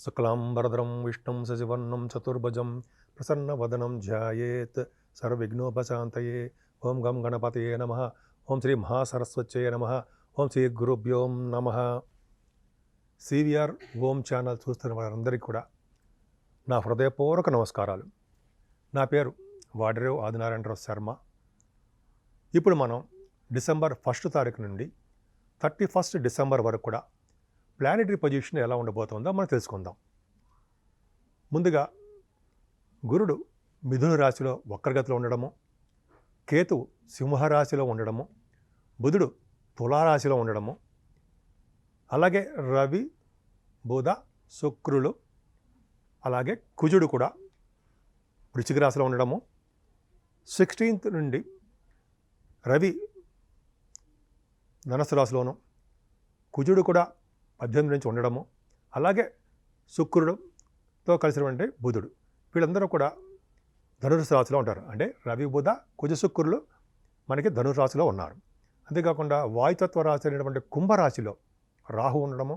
శుక్లాంబరధరం విష్ణుం శశివర్ణం చతుర్భుజం ప్రసన్నవదనం ధ్యాయేత్ సర్వవిఘ్నోపశాంతయే. ఓం గం గణపతయే నమః. ఓం శ్రీ మహాసరస్వత్యై నమః. ఓం శ్రీ గురుభ్యో నమః. సివిఆర్ ఓం ఛానల్ చూస్తున్న వారందరికీ కూడా నా హృదయపూర్వక నమస్కారాలు. నా పేరు వాడిరేవు ఆదినారాయణరావు శర్మ. ఇప్పుడు మనం డిసెంబర్ 1 తారీఖు నుండి 31 డిసెంబర్ వరకు కూడా ప్లానెటరీ పొజిషన్ ఎలా ఉండబోతుందో మనం తెలుసుకుందాం. ముందుగా గురుడు మిథున రాశిలో వక్రగతిలో ఉండడము, కేతువు సింహరాశిలో ఉండడము, బుధుడు తులారాశిలో ఉండడము, అలాగే రవి, బుధ, శుక్రులు, అలాగే కుజుడు కూడా వృశ్చిక రాశిలో ఉండడము, 16th నుండి రవి ధనుస్సు రాశిలోను, కుజుడు కూడా 18 నుంచి ఉండడము, అలాగే శుక్రుడుతో కలిసినటువంటి బుధుడు, వీళ్ళందరూ కూడా ధనుసు రాశిలో ఉంటారు. అంటే రవి, బుధ, కుజ, శుక్రులు మనకి ధనుసు రాశిలో ఉన్నారు. అంతేకాకుండా వాయుతత్వ రాశి అయినటువంటి కుంభరాశిలో రాహు ఉండడము,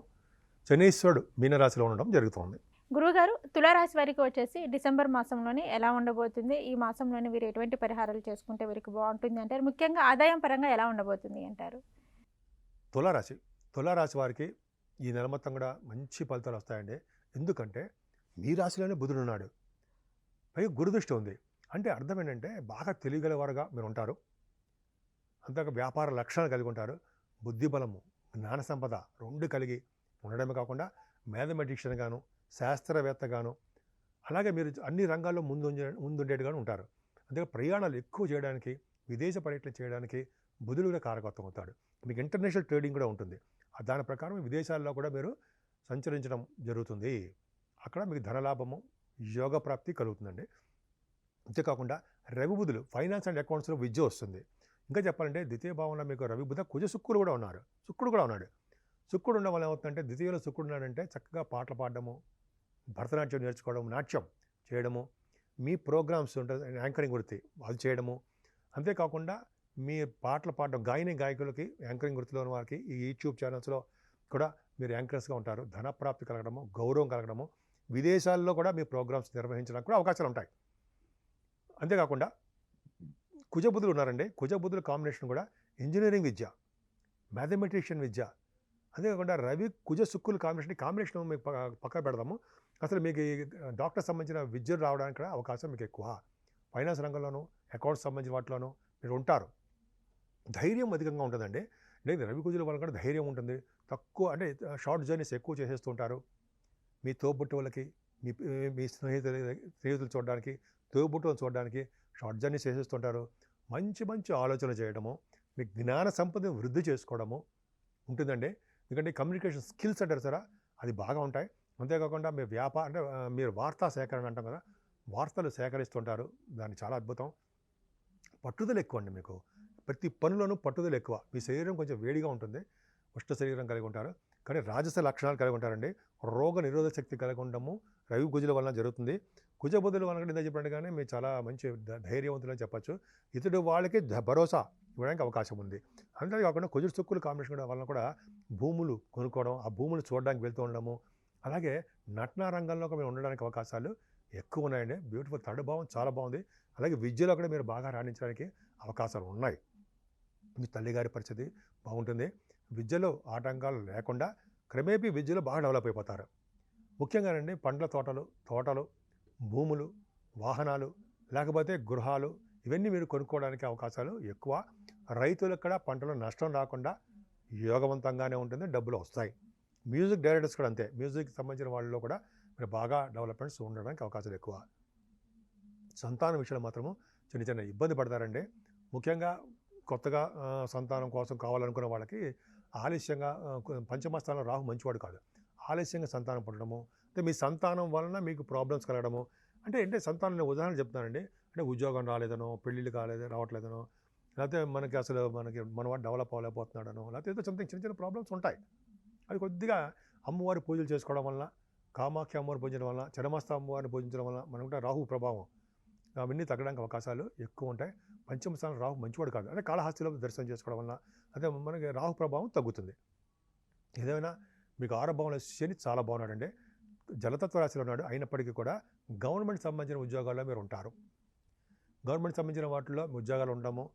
శనీశ్వరుడు మీనరాశిలో ఉండడం జరుగుతుంది. గురువుగారు, తులారాశి వారికి వచ్చేసి డిసెంబర్ మాసంలోనే ఎలా ఉండబోతుంది? ఈ మాసంలోనే వీరు ఎటువంటి పరిహారాలు చేసుకుంటే వీరికి బాగుంటుంది అంటారు? ముఖ్యంగా ఆదాయం పరంగా ఎలా ఉండబోతుంది అంటారు? తులారాశి వారికి ఈ నెల మొత్తం కూడా మంచి ఫలితాలు వస్తాయండి. ఎందుకంటే మీ రాశిలోనే బుధుడు ఉన్నాడు, పైగా గురుదృష్టి ఉంది. అంటే అర్థం ఏంటంటే బాగా తెలియగలవారుగా మీరు ఉంటారు, అంతగా వ్యాపార లక్షణాలు కలిగి ఉంటారు, బుద్ధి బలము, జ్ఞాన సంపద రెండు కలిగి ఉండడమే కాకుండా మ్యాథమెటిషియన్ గాను, శాస్త్రవేత్తగాను, అలాగే మీరు అన్ని రంగాల్లో ముందుండేట్టుగాను ఉంటారు. అంతే ప్రయాణాలు ఎక్కువ చేయడానికి, విదేశ పర్యటన చేయడానికి బుధుడు కూడా కారకత్వం అవుతాడు. మీకు ఇంటర్నేషనల్ ట్రేడింగ్ కూడా ఉంటుంది. దాని ప్రకారం విదేశాల్లో కూడా మీరు సంచరించడం జరుగుతుంది. అక్కడ మీకు ధనలాభము, యోగ ప్రాప్తి కలుగుతుందండి. అంతేకాకుండా రవి బుధులు ఫైనాన్స్ అండ్ అకౌంట్స్లో విద్య వస్తుంది. ఇంకా చెప్పాలంటే ద్వితీయ భావంలో మీకు రవి, బుధ, కుజ, శుక్రుడు కూడా ఉన్నాడు. శుక్రుడు ఉండడం వల్ల ఏమవుతుందంటే, ద్వితీయంలో శుక్రుడు ఉన్నాడంటే చక్కగా పాటలు పాడడము, భరతనాట్యం నేర్చుకోవడం, నాట్యం చేయడము, మీ ప్రోగ్రామ్స్ ఉంటుంది యాంకరింగ్ వృత్తి అది చేయడము, అంతేకాకుండా మీ పాటలు పాడడం, గాయకులకి యాంకరింగ్ వృత్తిలో ఉన్న వారికి ఈ యూట్యూబ్ ఛానల్స్లో కూడా మీరు యాంకర్స్గా ఉంటారు. ధనప్రాప్తి కలగడము, గౌరవం కలగడము, విదేశాల్లో కూడా మీ ప్రోగ్రామ్స్ నిర్వహించడానికి కూడా అవకాశాలు ఉంటాయి. అంతేకాకుండా కుజబుధులు ఉన్నారండి. కుజబుధుల కాంబినేషన్ కూడా ఇంజనీరింగ్ విద్య, మ్యాథమెటిషియన్ విద్య, అంతేకాకుండా రవి, కుజ, శుక్రుల కాంబినేషన్ మీకు పక్కన పెడదాము. అసలు మీకు డాక్టర్ సంబంధించిన విద్యలు రావడానికి కూడా అవకాశం మీకు ఎక్కువ. ఫైనాన్స్ రంగంలోనూ, అకౌంట్స్ సంబంధించిన వాటిలోనూ మీరు ఉంటారు. ధైర్యం అధికంగా ఉంటుందండి. లేదు, రవి, కుజుల వల్ల కూడా ధైర్యం ఉంటుంది. తక్కువ అంటే షార్ట్ జర్నీస్ ఎక్కువ చేసేస్తుంటారు. మీ తోబుట్టువులకి, మీ స్నేహితులు చూడడానికి, తోబుట్టువులు చూడడానికి షార్ట్ జర్నీస్ చేసేస్తుంటారు. మంచి ఆలోచనలు చేయడము, మీ జ్ఞాన సంపదను వృద్ధి చేసుకోవడము ఉంటుందండి. ఎందుకంటే కమ్యూనికేషన్ స్కిల్స్ అంటారు సరే, అది బాగా ఉంటాయి. అంతేకాకుండా మీ అంటే మీరు వార్తా సేకరణ అంటాం కదా, వార్తలు సేకరిస్తుంటారు. దాన్ని చాలా అద్భుతం. పట్టుదల ఎక్కువ అండి. మీకు ప్రతి పనిలోనూ పట్టుదల ఎక్కువ. మీ శరీరం కొంచెం వేడిగా ఉంటుంది, ఉష్ణ శరీరం కలిగి ఉంటారు, కానీ రాజస లక్షణాలు కలిగి ఉంటారండి. రోగ నిరోధక శక్తి కలిగి ఉండడము రవి, కుజుల వలన జరుగుతుంది. కుజబుధుల వలన కూడా చెప్పండి, కానీ మీరు చాలా మంచి ధైర్యవంతులని చెప్పచ్చు. ఇతడు వాళ్ళకి భరోసా ఇవ్వడానికి అవకాశం ఉంది. అంతేకాకుండా కుజుడు, శుక్రుల కాంబినేషన్ వలన కూడా భూములు కొనుక్కోవడం, ఆ భూములు చూడడానికి వెళ్తూ ఉండడము, అలాగే నటనా రంగంలో మీరు ఉండడానికి అవకాశాలు ఎక్కువ ఉన్నాయండి. బ్యూటిఫుల్, థర్డ్ భావం చాలా బాగుంది. అలాగే విద్యలో కూడా మీరు బాగా రాణించడానికి అవకాశాలు ఉన్నాయి. మీ తల్లిగారి పరిస్థితి బాగుంటుంది. విద్యలో ఆటంకాలు లేకుండా క్రమేపీ విద్యలో బాగా డెవలప్ అయిపోతారు. ముఖ్యంగానండి పండ్ల తోటలు, భూములు, వాహనాలు, లేకపోతే గృహాలు, ఇవన్నీ మీరు కొనుక్కోవడానికి అవకాశాలు ఎక్కువ. రైతులకు కూడా పంటలో నష్టం రాకుండా యోగవంతంగానే ఉంటుంది, డబ్బులు వస్తాయి. మ్యూజిక్ డైరెక్టర్స్ కూడా అంతే. మ్యూజిక్ సంబంధించిన వాళ్ళలో కూడా మీరు బాగా డెవలప్మెంట్స్ ఉండడానికి అవకాశాలు ఎక్కువ. సంతానం విషయంలో మాత్రము చిన్న ఇబ్బంది పడతారండి. ముఖ్యంగా కొత్తగా సంతానం కోసం కావాలనుకున్న వాళ్ళకి ఆలస్యంగా, పంచమస్థానంలో రాహు మంచివాడు కాదు, ఆలస్యంగా సంతానం పుట్టడము, అంటే మీ సంతానం వలన మీకు ప్రాబ్లమ్స్ కలగడము. అంటే సంతానం ఉదాహరణ చెప్తున్నానండి. అంటే ఉద్యోగం రాలేదనో, పెళ్ళిళ్ళు రావట్లేదనో, లేకపోతే మనవాడు డెవలప్ అవ్వలేకపోతున్నాడనో, లేకపోతే ఏదో సంథింగ్ చిన్న ప్రాబ్లమ్స్ ఉంటాయి. అవి కొద్దిగా అమ్మవారి పూజలు చేసుకోవడం వలన, కామాఖ్య అమ్మవారిని పూజించడం వలన, చరమస్థ అమ్మవారిని పూజించడం వలన మనకుంటే రాహు ప్రభావం అవన్నీ తగ్గడానికి అవకాశాలు ఎక్కువ ఉంటాయి. పంచమ స్థానం రాహు మంచివాడు కాదు, అంటే కాళహస్తిలో దర్శనం చేసుకోవడం వలన అదే మనకి రాహు ప్రభావం తగ్గుతుంది. ఏదైనా మీకు 6వ భావంలో శని చాలా బాగున్నాడండి. జలతత్వ రాశిలో ఉన్నాడు. అయినప్పటికీ కూడా గవర్నమెంట్ సంబంధించిన ఉద్యోగాల్లో మీరు ఉంటారు. గవర్నమెంట్ సంబంధించిన వాటిల్లో ఉద్యోగాలు ఉండము.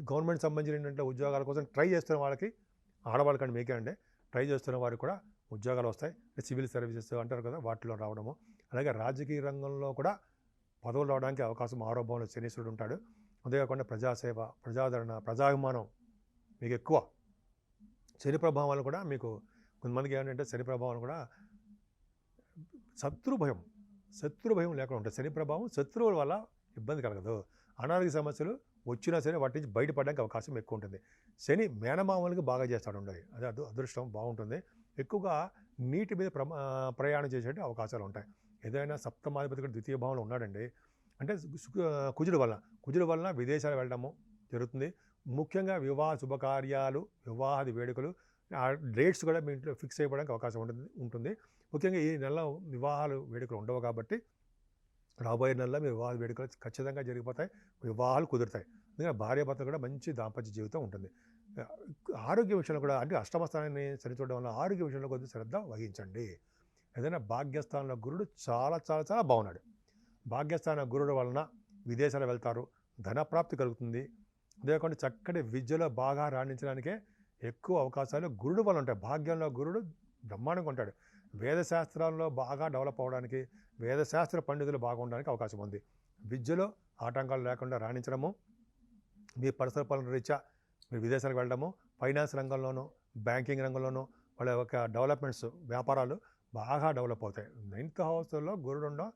గవర్నమెంట్ సంబంధించిన ఉద్యోగాల కోసం ట్రై చేస్తున్న వాళ్ళకి, ఆడవాళ్ళకంటే మీకే అండి, ట్రై చేస్తున్న వారికి కూడా ఉద్యోగాలు వస్తాయి. సివిల్ సర్వీసెస్ అంటారు కదా, వాటిలో రావడము. అలాగే రాజకీయ రంగంలో కూడా పదవులు రావడానికి అవకాశం ఆరోభంలో శనీశ్వరుడు ఉంటాడు. అంతేకాకుండా ప్రజాసేవ, ప్రజాదరణ, ప్రజాభిమానం మీకు ఎక్కువ. శని ప్రభావాలు కూడా మీకు కొంతమందికి ఏంటంటే శని ప్రభావాలు కూడా శత్రు భయం లేకుండా ఉంటుంది. శని ప్రభావం శత్రువుల వల్ల ఇబ్బంది కలగదు. అనారోగ్య సమస్యలు వచ్చినా సరే వాటి నుంచి బయటపడడానికి అవకాశం ఎక్కువ ఉంటుంది. శని మేనమామలకి బాగా చేస్తాడు ఉండదు, అది అదృష్టం బాగుంటుంది. ఎక్కువగా నీటి మీద ప్రయాణం చేసే అవకాశాలు ఉంటాయి. ఏదైనా సప్తమాధిపతి కూడా ద్వితీయ భావంలో ఉన్నాడండి అంటే కుజుడు వలన విదేశాలు వెళ్ళడము జరుగుతుంది. ముఖ్యంగా వివాహ శుభకార్యాలు, వివాహాది వేడుకలు, ఆ డేట్స్ కూడా మీ ఇంట్లో ఫిక్స్ అయిపోవడానికి అవకాశం ఉంటుంది. ముఖ్యంగా ఈ నెలలో వివాహాలు వేడుకలు ఉండవు కాబట్టి రాబోయే నెలలో మీ వివాహ వేడుకలు ఖచ్చితంగా జరిగిపోతాయి, వివాహాలు కుదురుతాయి. అందుకని భార్యాభర్తలు కూడా మంచి దాంపత్య జీవితం ఉంటుంది. ఆరోగ్య విషయంలో కూడా అంటే అష్టమ స్థానాన్ని సరిచూడడం వల్ల ఆరోగ్య విషయంలో కొద్దిగా శ్రద్ధ వహించండి. ఏదైనా భాగ్యస్థానంలో గురుడు చాలా చాలా చాలా బాగున్నాడు. భాగ్యస్థాన గురుడు వలన విదేశాలు వెళ్తారు, ధనప్రాప్తి కలుగుతుంది. అంతేకాకుండా చక్కటి విద్యలో బాగా రాణించడానికే ఎక్కువ అవకాశాలు గురుడు వల్ల ఉంటాయి. భాగ్యంలో గురుడు బ్రహ్మాండంగా ఉంటాడు. వేదశాస్త్రాల్లో బాగా డెవలప్ అవ్వడానికి, వేదశాస్త్ర పండితులు బాగా ఉండడానికి అవకాశం ఉంది. విద్యలో ఆటంకాలు లేకుండా రాణించడము, మీ పరిసర పనుల రీత్యా మీరు విదేశాలకు వెళ్ళడము, ఫైనాన్స్ రంగంలోనూ బ్యాంకింగ్ రంగంలోనూ వాళ్ళ యొక్క డెవలప్మెంట్స్, వ్యాపారాలు బాగా డెవలప్ అవుతాయి. 9th హౌస్లో గురుడు ఉండడం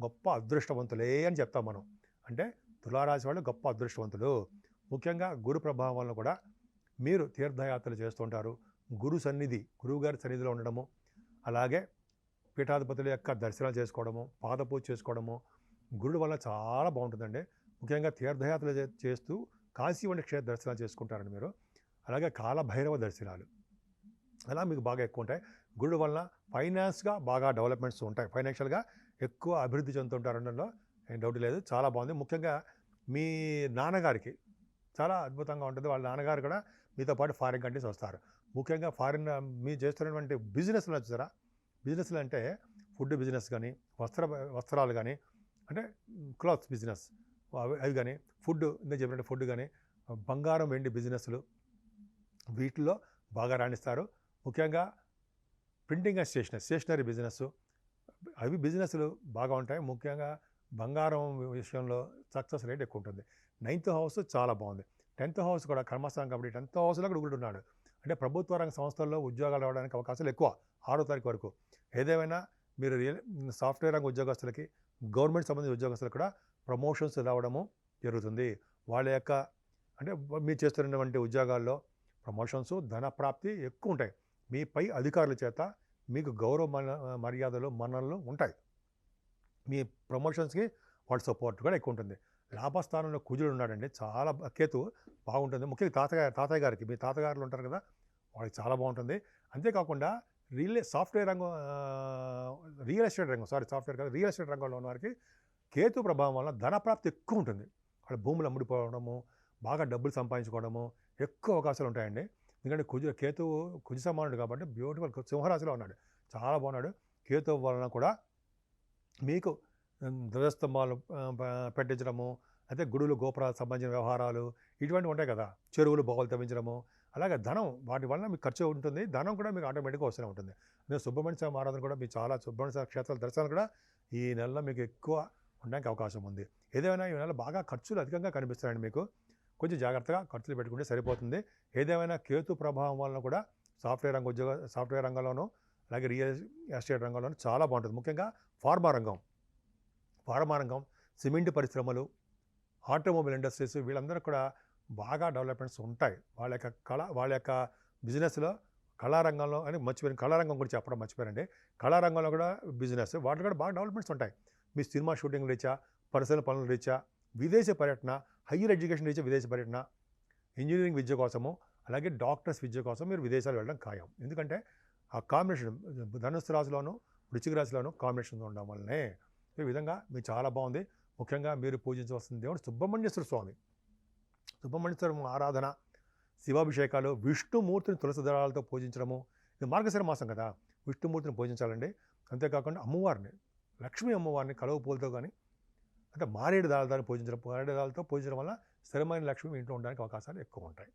గొప్ప అదృష్టవంతులే అని చెప్తాం మనం. అంటే తులారాశి వాళ్ళు గొప్ప అదృష్టవంతులు. ముఖ్యంగా గురు ప్రభావం వల్ల కూడా మీరు తీర్థయాత్రలు చేస్తుంటారు. గురువుగారి సన్నిధిలో ఉండడము, అలాగే పీఠాధిపతుల యొక్క దర్శనాలు చేసుకోవడము, పాదపూజ చేసుకోవడము గురుడు వల్ల చాలా బాగుంటుందండి. ముఖ్యంగా తీర్థయాత్రలు చేస్తూ కాశీ వంటి క్షేత్ర దర్శనాలు చేసుకుంటారండి మీరు. అలాగే కాలభైరవ దర్శనాలు అలా మీకు బాగా ఎక్కువ ఉంటాయి. గురుడు వలన ఫైనాన్స్గా బాగా డెవలప్మెంట్స్ ఉంటాయి. ఫైనాన్షియల్గా ఎక్కువ అభివృద్ధి చెందుతుంటారు అనడంలో ఏం డౌట్ లేదు. చాలా బాగుంది. ముఖ్యంగా మీ నాన్నగారికి చాలా అద్భుతంగా ఉంటుంది. వాళ్ళ నాన్నగారు కూడా మీతో పాటు ఫారిన్ కంట్రీస్ వస్తారు. ముఖ్యంగా ఫారిన్ మీరు చేస్తున్నటువంటి బిజినెస్లు వచ్చారా, బిజినెస్లు అంటే ఫుడ్ బిజినెస్ కానీ, వస్త్రాలు కానీ, అంటే క్లాత్స్ బిజినెస్ అవి కానీ, ఫుడ్ ఇంకా చెప్పినట్టు ఫుడ్ కానీ, బంగారం వెండి బిజినెస్లు వీటిల్లో బాగా రాణిస్తారు. ముఖ్యంగా ప్రింటింగ్ అండ్ స్టేషనరీ బిజినెస్ అవి బిజినెస్లు బాగా ఉంటాయి. ముఖ్యంగా బంగారం విషయంలో సక్సెస్ రేట్ ఎక్కువ ఉంటుంది. 9th హౌస్ చాలా బాగుంది. 10th హౌస్ కూడా కర్మస్థానం కాబట్టి 10th హౌస్లో కూడా గురుడు ఉన్నాడు. అంటే ప్రభుత్వ రంగ సంస్థల్లో ఉద్యోగాలు రావడానికి అవకాశాలు ఎక్కువ 6వ తారీఖు వరకు. ఏదేమైనా మీరు సాఫ్ట్వేర్ రంగ ఉద్యోగస్తులకి, గవర్నమెంట్ సంబంధించిన ఉద్యోగస్తులకు కూడా ప్రమోషన్స్ రావడము జరుగుతుంది. వాళ్ళ యొక్క అంటే మీరు చేస్తున్నటువంటి ఉద్యోగాల్లో ప్రమోషన్స్, ధన ప్రాప్తి ఎక్కువ ఉంటాయి. మీ పై అధికారుల చేత మీకు గౌరవ మర్యాదలు, మన్ననలు ఉంటాయి. మీ ప్రమోషన్స్కి వాళ్ళ సపోర్ట్ కూడా ఎక్కువ ఉంటుంది. లాభస్థానంలో కుజుడు ఉన్నాడండి, చాలా కేతు బాగుంటుంది. ముఖ్యంగా తాతయ్య గారికి, మీ తాతగారులు ఉంటారు కదా, వాళ్ళకి చాలా బాగుంటుంది. అంతేకాకుండా రియల్ ఎస్టేట్ రంగంలో ఉన్న వారికి కేతు ప్రభావం వల్ల ధనప్రాప్తి ఎక్కువ ఉంటుంది. వాళ్ళ భూములు అమ్ముడిపోవడము, బాగా డబ్బులు సంపాదించుకోవడము ఎక్కువ అవకాశాలు ఉంటాయండి. ఎందుకంటే కుజ సమానుడు కాబట్టి బ్యూటిఫుల్ సింహరాశిలో ఉన్నాడు, చాలా బాగున్నాడు. కేతు వలన కూడా మీకు ధ్వజస్తంభాలు పెట్టించడము, అయితే గుడులు, గోపురాలకు సంబంధించిన వ్యవహారాలు ఇటువంటివి ఉంటాయి కదా, చెరువులు, బొగలు తవ్వించడము, అలాగే ధనం వాటి వల్ల మీకు ఖర్చు ఉంటుంది. ధనం కూడా మీకు ఆటోమేటిక్గా వస్తూనే ఉంటుంది. నేను సుబ్రహ్మణ్య స్వామి ఆరాధన కూడా మీకు చాలా సుబ్రహ్మణ్య స్వామి క్షేత్రాల దర్శనాలు కూడా ఈ నెలలో మీకు ఎక్కువ ఉండడానికి అవకాశం ఉంది. ఏదేమైనా ఈ నెల బాగా ఖర్చులు అధికంగా కనిపిస్తాయండి. మీకు కొంచెం జాగ్రత్తగా ఖర్చులు పెట్టుకుంటే సరిపోతుంది. ఏదేమైనా కేతు ప్రభావం వలన కూడా సాఫ్ట్వేర్ రంగంలోనూ, అలాగే రియల్ ఎస్టేట్ రంగంలోనూ చాలా బాగుంటుంది. ముఖ్యంగా ఫార్మా రంగం, సిమెంట్ పరిశ్రమలు, ఆటోమొబైల్ ఇండస్ట్రీస్ వీళ్ళందరూ కూడా బాగా డెవలప్మెంట్స్ ఉంటాయి. వాళ్ళ యొక్క బిజినెస్లో కళారంగంలో అని కళారంగం కూడా చెప్పడం మర్చిపోయారండి. కళారంగంలో కూడా బిజినెస్ వాటిలో కూడా బాగా డెవలప్మెంట్స్ ఉంటాయి. మీ సినిమా షూటింగ్ రీత్యా, పరిశ్రమ పనుల రీత్యా, విదేశీ పర్యటన, హయ్యర్ ఎడ్యుకేషన్ రీత్యా విదేశీ పర్యటన, ఇంజనీరింగ్ విద్య కోసము, అలాగే డాక్టర్స్ విద్య కోసం మీరు విదేశాలు వెళ్ళడం ఖాయం. ఎందుకంటే ఆ కాంబినేషన్ ధనుస్సు రాశిలోను, వృశ్చిక రాశిలోను కాంబినేషన్ ఉండడం వల్లనే ఈ విధంగా మీకు చాలా బాగుంది. ముఖ్యంగా మీరు పూజించవలసిన దేవుడు సుబ్రహ్మణ్యేశ్వర స్వామి. సుబ్రహ్మణ్యేశ్వర ఆరాధన, శివాభిషేకాలు, విష్ణుమూర్తిని తులసి దళాలతో పూజించడము. ఇది మార్గశిర మాసం కదా, విష్ణుమూర్తిని పూజించాలండి. అంతేకాకుండా అమ్మవారిని, లక్ష్మీ అమ్మవారిని కలువ పూలతో కానీ అంటే మారేడు దళాలతో పూజించడం వల్ల స్థిరమైన లక్ష్మి మీ ఇంట్లో ఉండడానికి అవకాశాలు ఎక్కువ ఉంటాయి.